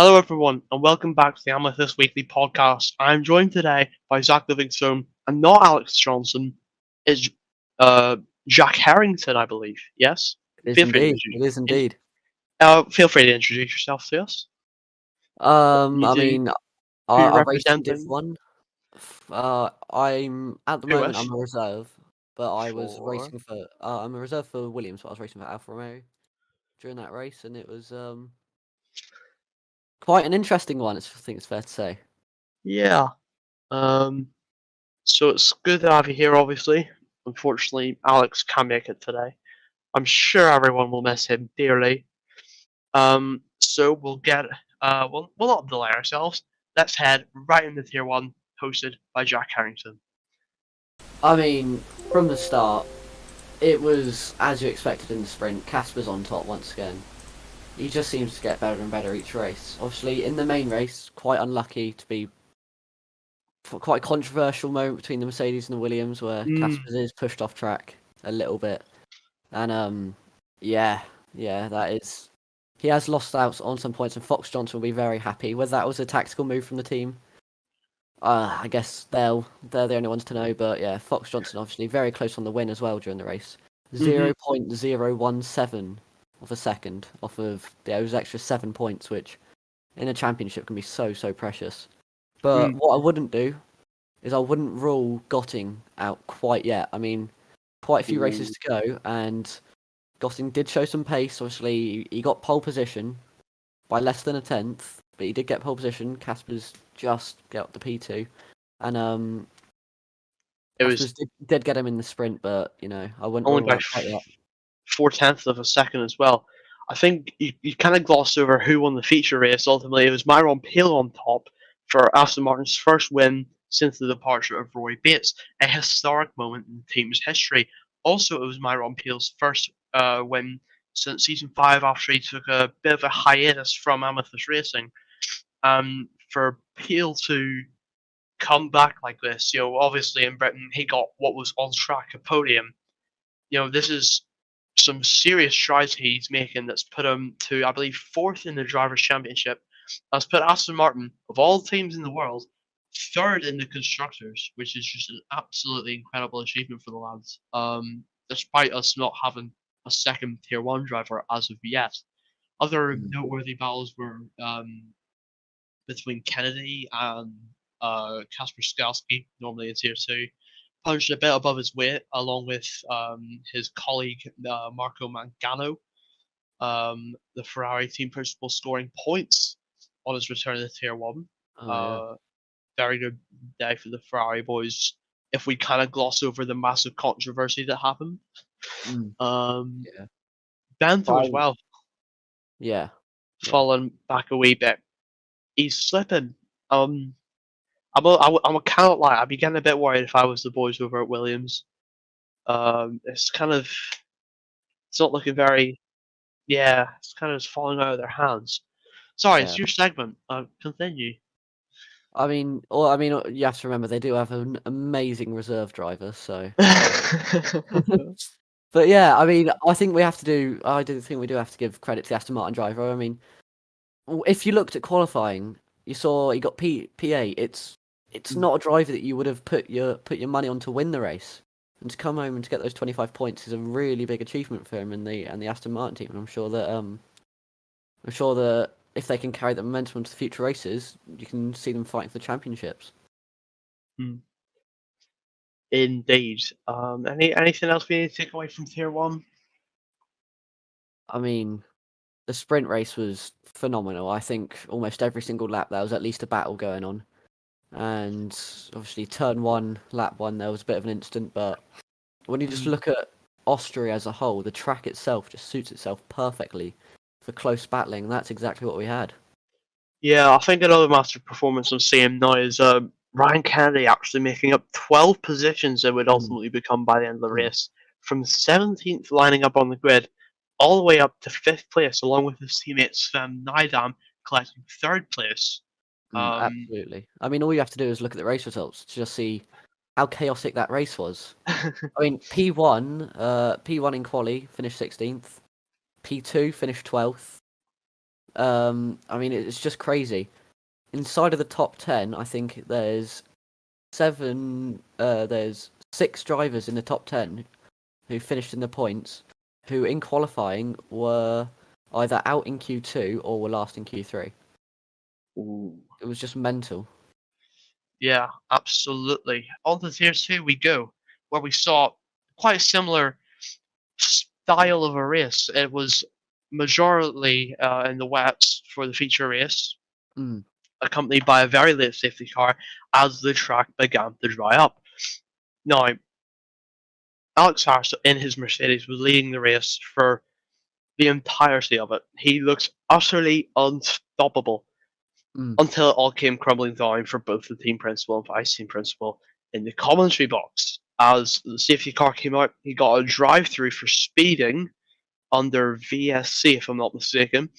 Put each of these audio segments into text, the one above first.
Hello, everyone, and welcome back to the Amethyst Weekly Podcast. I'm joined today by Zach Livingstone, and not Alex Johnson. It's Jack Harrington, I believe. Yes. It is Feel free to indeed. It is indeed. feel free to introduce yourself to us. You I do. mean, Who you I race in Div representing? 1. I'm at the Who moment is? I'm a reserve, but I was For racing for. I'm a reserve for Williams, but I was racing for Alfa Romeo during that race, and it was quite an interesting one. I think it's fair to say. yeah. Um. So it's good to have you here. Obviously, unfortunately, Alex can't make it today. I'm sure everyone will miss him dearly. So we'll get we'll not delay ourselves. Let's head right into Tier 1, hosted by Jack Harrington. I mean, from the start, it was as you expected in the sprint. Casper's on top once again. He just seems to get better and better each race. Obviously, in the main race, quite unlucky to be quite a controversial moment between the Mercedes and the Williams where Casper is pushed off track a little bit. And yeah, that is. He has lost out on some points, and Fox Johnson will be very happy. Whether that was a tactical move from the team, I guess they're the only ones to know. But yeah, Fox Johnson obviously very close on the win as well during the race. 0.017 of a second off of those extra 7 points, which in a championship can be so precious. But what I wouldn't do is I wouldn't rule Gotting out quite yet. I mean, quite a few races to go, and Gotting did show some pace. Obviously, he got pole position by less than a tenth, but he did get pole position. Casper's just got the P2, and Casper's did get him in the sprint, but I wouldn't only rule by out quite yet. 4/10 of a second as well. I think you kind of glossed over who won the feature race. Ultimately, it was Myron Peel on top for Aston Martin's first win since the departure of Roy Bates, a historic moment in the team's history. Also, it was Myron Peel's first win since season 5 after he took a bit of a hiatus from Amethyst Racing. For Peel to come back like this, obviously in Britain he got what was on track a podium. This is some serious strides he's making that's put him to, I believe, fourth in the Drivers' Championship. That's put Aston Martin, of all teams in the world, third in the Constructors, which is just an absolutely incredible achievement for the lads, despite us not having a second Tier 1 driver as of yet. Other noteworthy battles were between Kennedy and Kasper Skalski, normally in Tier 2. Punched a bit above his weight, along with his colleague Marco Mangano, the Ferrari team principal, scoring points on his return to Tier 1. Very good day for the Ferrari boys. If we kind of gloss over the massive controversy that happened, Bento as well. Falling back a wee bit. He's slipping. I'm a kind of like I'd be getting a bit worried if I was the boys over at Williams. It's not looking very. Yeah, it's kind of just falling out of their hands. Sorry, it's your segment. Continue. I mean, you have to remember they do have an amazing reserve driver, so. But yeah, I mean, I think we have to do. I do think we do have to give credit to the Aston Martin driver. I mean, if you looked at qualifying, you saw he got P8. It's not a driver that you would have put your money on to win the race, and to come home and to get those 25 points is a really big achievement for him and the Aston Martin team. And I'm sure that if they can carry that momentum into the future races, you can see them fighting for the championships. Indeed. Anything else we need to take away from Tier 1? I mean, the sprint race was phenomenal. I think almost every single lap there was at least a battle going on. And obviously turn 1, lap 1, there was a bit of an incident, but when you just look at Austria as a whole, the track itself just suits itself perfectly for close battling, and that's exactly what we had. Yeah, I think another massive performance I'm seeing now is Ryan Kennedy actually making up 12 positions that would ultimately become by the end of the race, from 17th lining up on the grid all the way up to 5th place, along with his teammate Sven Nydam collecting 3rd place. Absolutely. I mean, all you have to do is look at the race results to just see how chaotic that race was. I mean, P1 in quali finished 16th, P2 finished 12th, I mean, it's just crazy. Inside of the top 10, I think there's there's 6 drivers in the top 10 who finished in the points, who in qualifying were either out in Q2 or were last in Q3. Ooh. It was just mental. Yeah, absolutely. On to tier 2 we go, where we saw quite a similar style of a race. It was majorly in the wets for the feature race, Mm. accompanied by a very late safety car as the track began to dry up. Now, Alex Harris in his Mercedes was leading the race for the entirety of it. He looks utterly unstoppable Mm. until it all came crumbling down for both the team principal and vice team principal in the commentary box. As the safety car came out, he got a drive-through for speeding under VSC, if I'm not mistaken,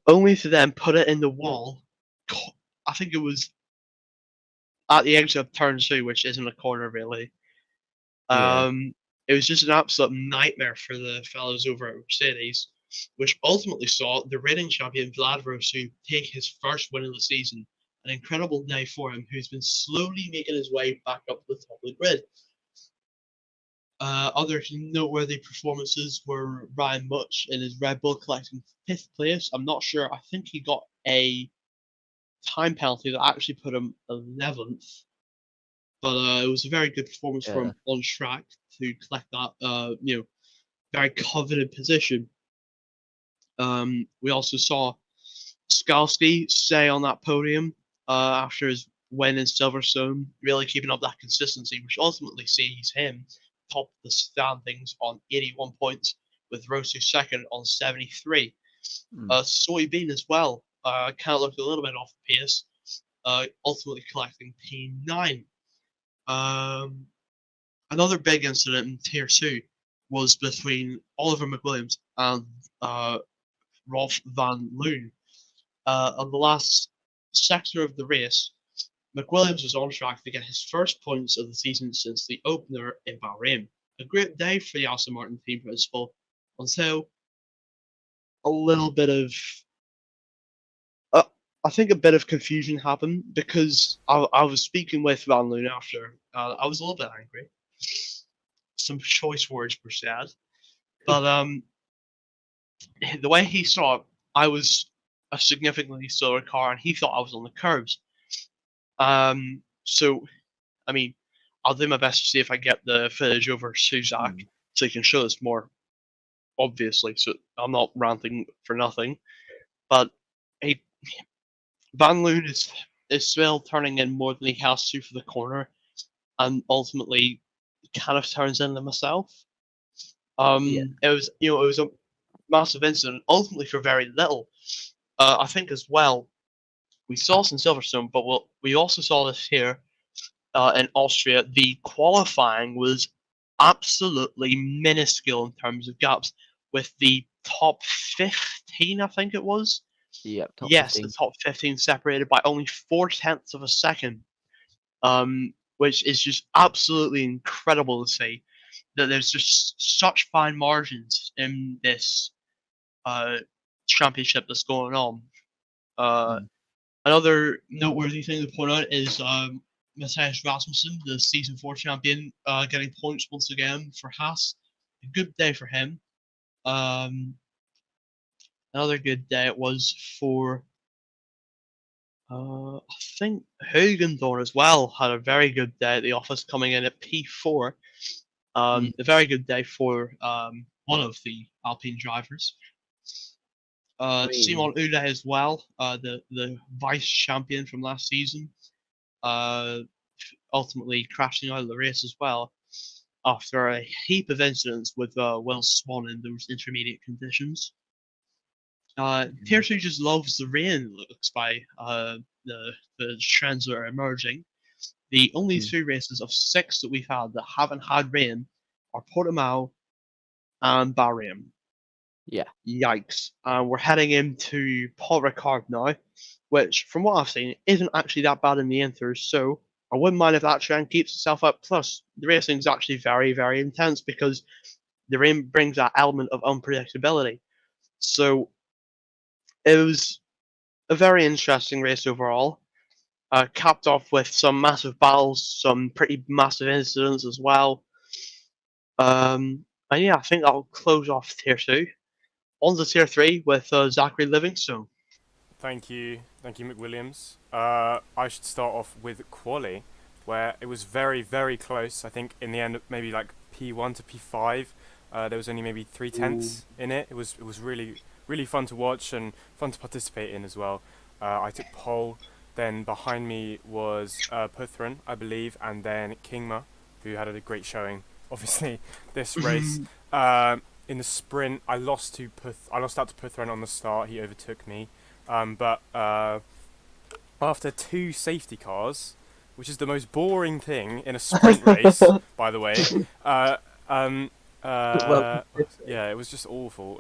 only to then put it in the wall. I think it was at the exit of turn 2, which isn't a corner really. Yeah. It was just an absolute nightmare for the fellows over at Mercedes, which ultimately saw the reigning champion Vlad Rosu take his first win of the season. An incredible day for him, who's been slowly making his way back up to the top of the grid. Other noteworthy performances were Ryan Much in his Red Bull collecting 5th place. I'm not sure. I think he got a time penalty that actually put him 11th. But it was a very good performance from Yeah. him on track to collect that, very coveted position. We also saw Skalski stay on that podium after his win in Silverstone, really keeping up that consistency, which ultimately sees him top the standings on 81 points, with Rosu second on 73. Mm. Soybean as well kind of looked a little bit off pace, ultimately collecting P9. Another big incident in Tier 2 was between Oliver McWilliams and Rolf van Loon. On the last sector of the race, McWilliams was on track to get his first points of the season since the opener in Bahrain. A great day for the Aston Martin team principal until a little bit of, uh, I think a bit of confusion happened because I was speaking with Van Loon after. I was a little bit angry. Some choice words were said, but the way he saw it, I was a significantly slower car, and he thought I was on the curbs. So I mean, I'll do my best to see if I get the footage over to Zach Mm. so he can show us more obviously. So I'm not ranting for nothing, but he Van Loon is still turning in more than he has to for the corner, and ultimately kind of turns into himself. Yeah. It was a massive incident, ultimately for very little. I think as well, we saw this in Silverstone, but we also saw this here in Austria. The qualifying was absolutely minuscule in terms of gaps, with the top 15, I think it was. Yep. Top Yes, the 15. top 15 separated by only 4/10 of a second, which is just absolutely incredible to see. That there's just such fine margins in this uh, championship that's going on. Uh, Mm. Another noteworthy thing to point out is Matthias Rasmussen, the season 4 champion, getting points once again for Haas. A good day for him. Um, Another good day it was for I think Hugendorf as well had a very good day at the office, coming in at P4. Mm. A very good day for one of the Alpine drivers. I mean, Simon Ude as well, the vice champion from last season, uh, ultimately crashing out of the race as well after a heap of incidents with Will Swan in those intermediate conditions. Tier mm. 2 just loves the rain, looks by the trends that are emerging. The only Mm. 3 races of 6 that we've had that haven't had rain are Portimao and Bahrain. Yeah. Yikes. We're heading into Paul Ricard now, which, from what I've seen, isn't actually that bad in the inters, so I wouldn't mind if that trend keeps itself up. Plus, the racing is actually very, very intense because the rain brings that element of unpredictability. So, it was a very interesting race overall. Capped off with some massive battles, some pretty massive incidents as well. And yeah, I think I'll close off tier 2. On to tier 3 with Zachary Livingstone. Thank you, McWilliams. I should start off with quali, where it was very, very close. I think in the end, maybe like P1 to P5, there was only maybe 3/10 in it. It was really, really fun to watch and fun to participate in as well. I took pole. Then behind me was Puthran, I believe, and then Kingma, who had a great showing. Obviously, this race. In the sprint, I lost out to Puthran on the start. He overtook me. But after 2 safety cars, which is the most boring thing in a sprint race, by the way, yeah, it was just awful.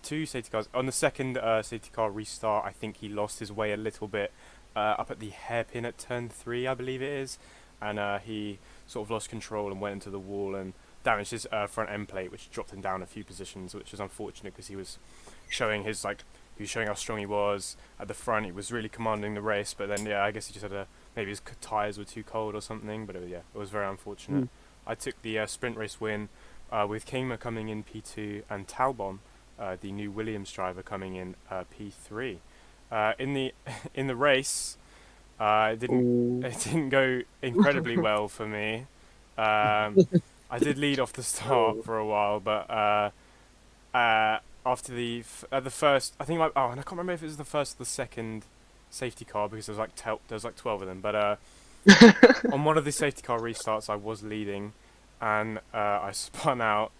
2 safety cars. On the second safety car restart, I think he lost his way a little bit up at the hairpin at turn 3, I believe it is, and he sort of lost control and went into the wall and damaged his front end plate, which dropped him down a few positions, which was unfortunate because he was showing how strong he was at the front. He was really commanding the race, but then yeah, I guess he just had maybe his tyres were too cold or something. But it was very unfortunate. I took the sprint race win with Kingma coming in P2 and Talbon, the new Williams driver, coming in P3. In the race, it didn't go incredibly well for me. I did lead off the start for a while, but after the first, I think and I can't remember if it was the first or the second safety car because there was like 12 of them. But on one of the safety car restarts, I was leading, and I spun out,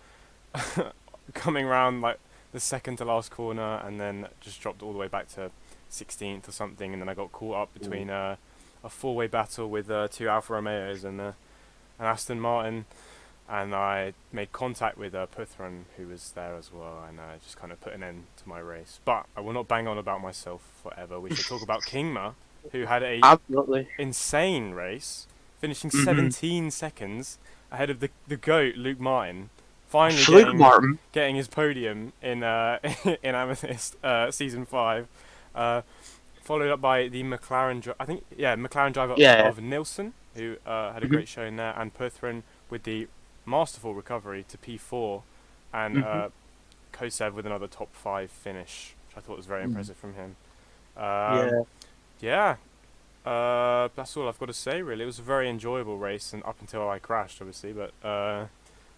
coming around like the second to last corner, and then just dropped all the way back to 16th or something, and then I got caught up between a 4-way battle with 2 Alfa Romeos and an Aston Martin. And I made contact with Puthran, who was there as well, and just kind of put an end to my race. But I will not bang on about myself forever. We should talk about Kingma, who had a insane race, finishing 17 seconds ahead of the GOAT, Luke Martin, finally getting his podium in in Amethyst season 5. Followed up by the McLaren driver of Nilsson, who had a great showing there, and Puthran with the masterful recovery to P4, and Kosev with another top 5 finish, which I thought was very impressive from him. That's all I've got to say, really. It was a very enjoyable race, and up until I crashed, obviously, but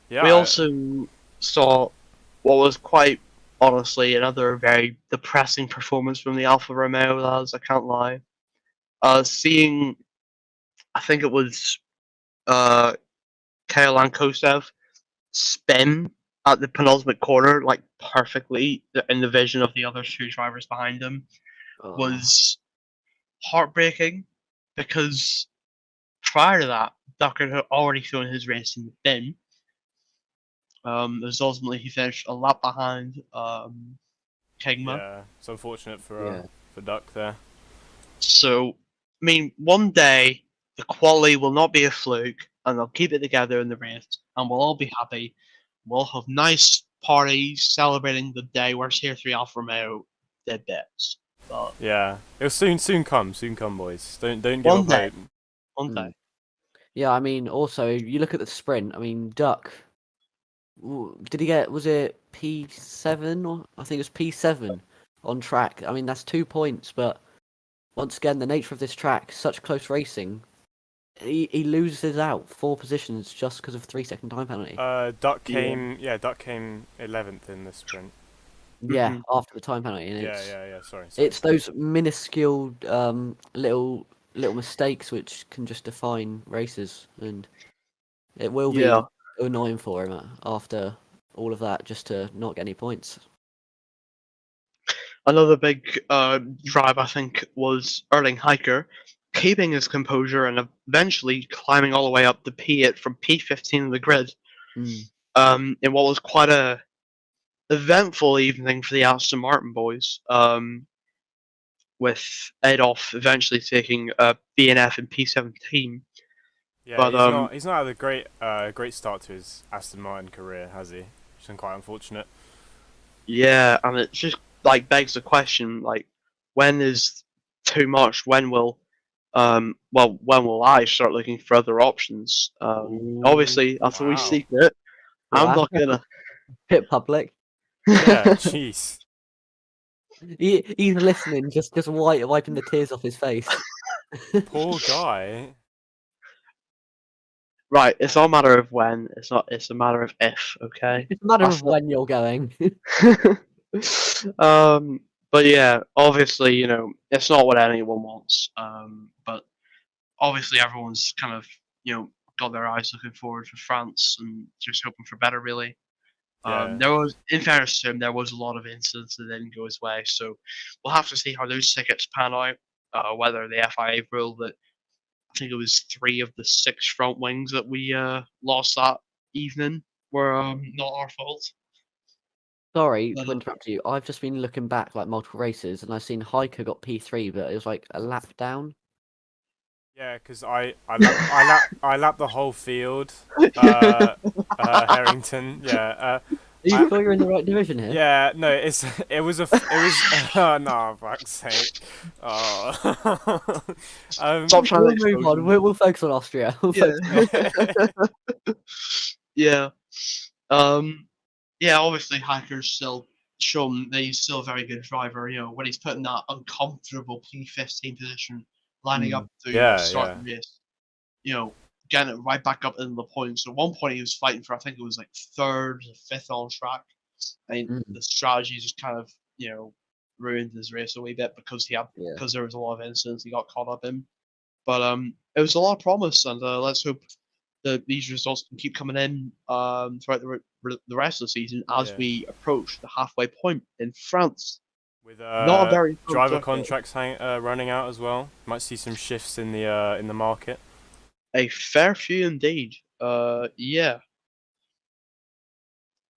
yeah. We also saw what was quite honestly another very depressing performance from the Alfa Romeo lads, I can't lie. Seeing, I think it was Kailan Kosev spin at the penultimate corner, like perfectly in the vision of the other 2 drivers behind him, was heartbreaking, because prior to that, Ducker had already thrown his race in the bin. Ultimately he finished a lap behind Kingma. Yeah, it's unfortunate for Duck there. So, I mean, one day the quali will not be a fluke, and they'll keep it together in the race, and we'll all be happy. We'll have nice parties celebrating the day where Tier 3 Alfa Romeo did bits. But yeah, it'll soon come, boys. Don't give up hope. One day. Yeah, I mean, also you look at the sprint. I mean, Duck. Did he get? Was it P7 or I think it was P7 on track? I mean, that's 2 points, but once again, the nature of this track, such close racing, he loses out 4 positions just because of 3-second time penalty. Duck came 11th in the sprint. Yeah, after the time penalty. And yeah. Sorry. It's those minuscule little mistakes which can just define races, and it will be annoying for him after all of that just to not get any points. Another big drive, I think, was Erling Heiker keeping his composure and eventually climbing all the way up to P8 from P15 in the grid. In what was quite a eventful evening for the Aston Martin boys, with Adolf eventually taking BNF in P17. Yeah, but he's not had a great start to his Aston Martin career, has he? Which is quite unfortunate. Yeah, and it's just like begs the question, like, when is too much? When will when will I start looking for other options? Obviously, that's a wee Wow. secret. I'm Wow. not gonna. Hit public. Yeah, jeez. He's listening, just wiping the tears off his face. Poor guy. Right, it's not a matter of when. It's not. It's a matter of if. Okay. It's a matter That's of when you're going. but yeah, obviously, it's not what anyone wants. But obviously, everyone's kind of, got their eyes looking forward for France and just hoping for better, really. Yeah. There was, in fairness to him, there was a lot of incidents that didn't go his way, so we'll have to see how those tickets pan out. Whether the FIA rule that I think it was 3 of the 6 front wings that we lost that evening were not our fault. Sorry But, to interrupt you. I've just been looking back like multiple races, and I've seen Hiker got P3, but it was like a lap down. Yeah, because I lapped the whole field. Harrington. Yeah. Are you sure you're in the right division here? Yeah, no, it was oh no, fuck's sake. Oh. Stop trying We'll to move expose on. him. We'll focus on Austria. Yeah. Yeah, obviously Hacker's still shown that he's still a very good driver, when he's put in that uncomfortable P15 position, lining up to Yeah, start the race, getting it right back up in the points. At one point he was fighting for, I think it was like 3rd or 5th on track. And the strategy just kind of, ruined his race a wee bit because because there was a lot of incidents he got caught up in. But it was a lot of promise, and let's hope that these results can keep coming in throughout the rest of the season as we approach the halfway point in France. With Not a very fun driver circuit. contracts running out as well. Might see some shifts in the market. A fair few indeed. Yeah.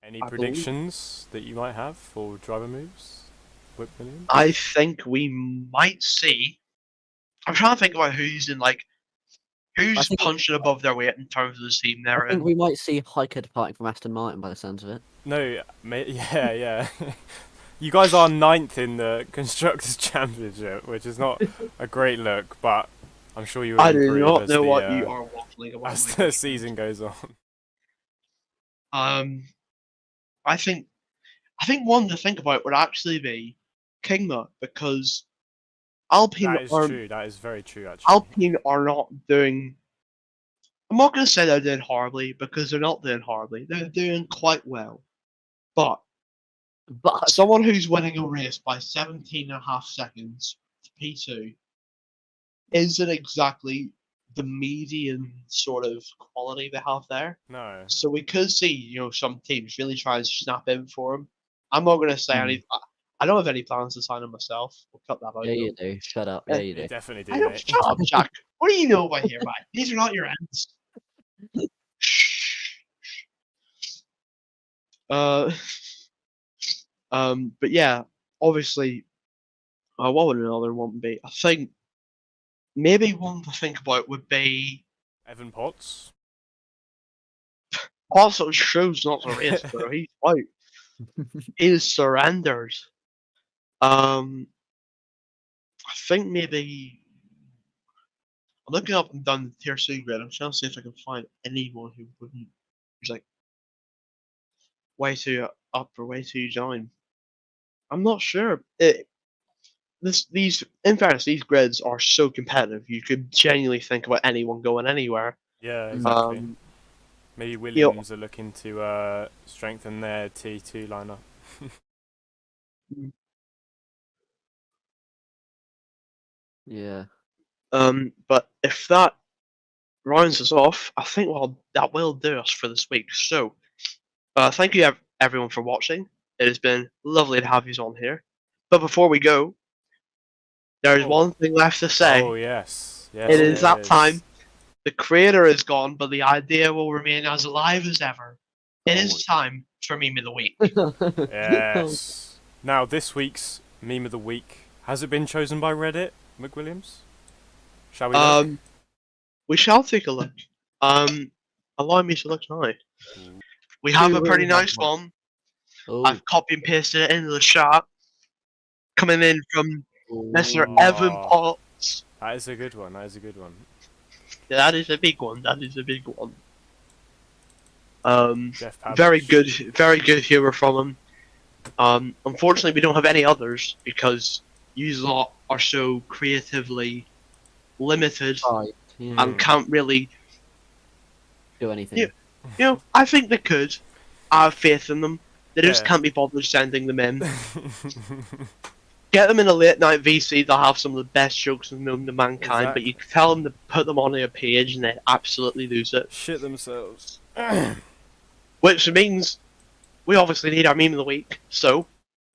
Any I predictions that you might have for driver moves? Whip Williams? I think we might see. I'm trying to think about who's punching above their weight in terms of the team they're I think in. we might see Hiker departing from Aston Martin by the sounds of it. No, yeah. You guys are 9th in the Constructors' Championship, which is not a great look, but I'm sure you will I do improve not know what you are waffling about. as the season goes on. I think one to think about would actually be Kingma, because Alpine That is true. That is very true, actually. Alpine are not doing. I'm not going to say they're doing horribly, because they're not doing horribly. They're doing quite well. But someone who's winning a race by 17.5 seconds to P2 isn't exactly the median sort of quality they have there. No. So we could see, some teams really try and snap in for him. I'm not going to say any. I don't have any plans to sign him myself. We'll cut that out. Yeah, you do. Shut up. Yeah, you do. You definitely do, I don't, mate. shut up, Jack. What do you know about here, man? These are not your ends. But yeah, obviously, what would another one be? I think maybe one to think about would be Evan Potts. Potts shows not to race, bro. He's out. He is surrendered. I think maybe I'm looking up and down the tier 2 grid. I'm trying to see if I can find anyone who's like way too up or way too down. I'm not sure. In fairness, these grids are so competitive. You could genuinely think about anyone going anywhere. Yeah, exactly. Maybe Williams are looking to strengthen their T2 lineup. Yeah. But if that rounds us off, I think that will do us for this week. So, thank you everyone for watching. It has been lovely to have you on here. But before we go, there is one thing left to say. Oh yes, it is that time. The creator is gone, but the idea will remain as alive as ever. It is time for Meme of the Week. Yes. Now, this week's Meme of the Week, has it been chosen by Reddit, McWilliams? Shall we look? We shall take a look. Allow me to look now. We have a pretty nice one. I've copy and pasted it into the chat. coming in from Mr. Evan Oh. Potts. That is a good one. That is a good one. Yeah, that is a big one. That is a big one. Jeff Pablich. Very good humor from him. Unfortunately, we don't have any others because you lot are so creatively limited Right. Yeah. and can't really. Do anything. Yeah. You know, I think they could. I have faith in them. They just Yeah. can't be bothered sending them in. Get them in a late night VC. They'll have some of the best jokes known to mankind. But you tell them to put them on their page, and they absolutely lose it. Shit themselves. Which means we obviously need our meme of the week. So,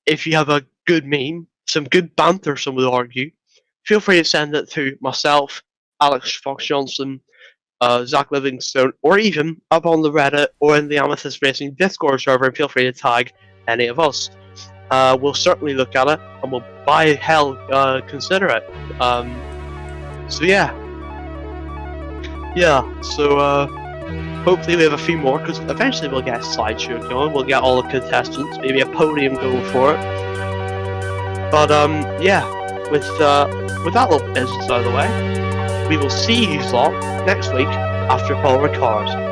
if you have a good meme, some good banter, some would argue, feel free to send it to myself, Alex Fox Johnson, Zach Livingstone, or even up on the Reddit or in the Amethyst Racing Discord server, and feel free to tag any of us. We'll certainly look at it, and we'll by hell consider it. So yeah. So hopefully we have a few more, because eventually we'll get a slideshow going, we'll get all the contestants, maybe a podium going for it. But yeah, with that little business out of the way, we will see you lot next week after Paul Ricard.